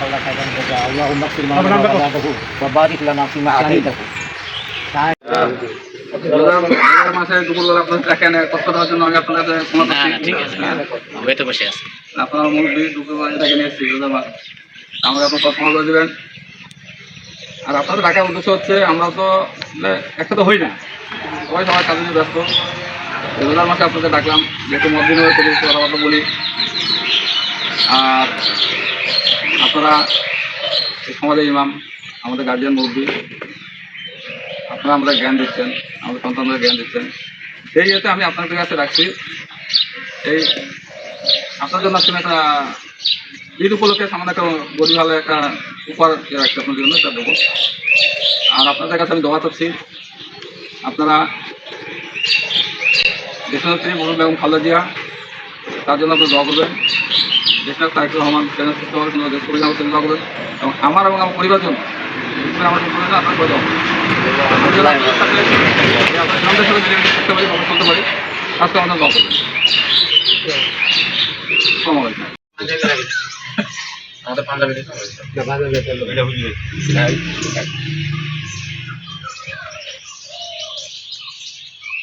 Allah kailan jaga. Allahumma qil ma barakatuhu wa barik lana fi ma ataytahu. মাসে দুপুরবেলা আপনার দেখেন কষ্ট দেওয়ার জন্য আমি আপনার কাছে ক্ষমা করছি। ঠিক আছে, আমি তো বসে আছি। আপনার মুরব্বী দুপুরবেলা দেখে নিয়ে এসেছি রোজার মাস, আমাকে আপনার ক্ষমা করে দেবেন। আর আপনাদের ডাকার উদ্দেশ্য হচ্ছে আমরা তো একসাথে হই না, সবাই সবার কাজে নিয়ে ব্যস্ত। রোজার মাসে আপনাদের ডাকলাম, যেহেতু মসজিদ হয়ে চলে কথাবার্তা বলি। আর আপনারা এই সমাজের ইমাম, আমাদের গার্জিয়ান মুরব্বী, আপনারা আমাদের জ্ঞান দিচ্ছেন, আমাদের সন্তানদের জ্ঞান দিচ্ছেন। সেই ইয়েতে আমি আপনাদের কাছে রাখছি, এই আপনার জন্য আসলে একটা ঈদ উপলক্ষে সামান্য একটা গরিব ভালো একটা উপহার রাখছি আপনাদের জন্য, এটা দেবো। আর আপনাদের কাছে আমি দোয়া করছি, আপনারা দেশনেত্রী মরুম বেগম খালেদা জিয়া, তার জন্য আপনি দোয়া করবেন। দেশনায়ক তারেক রহমান সুস্থ হওয়ার জন্য, দেশ পরিচালনার জন্য দোয়া করবেন। এবং আমার পরিবার জন্য আমার প্রয়োজন আপনার করে দেওয়া আপনার সাথে থাকতে পারি, কথা চলতে পারি, আজকে আমাদের দোয়া করবেন। আমাদের পাঞ্জাবি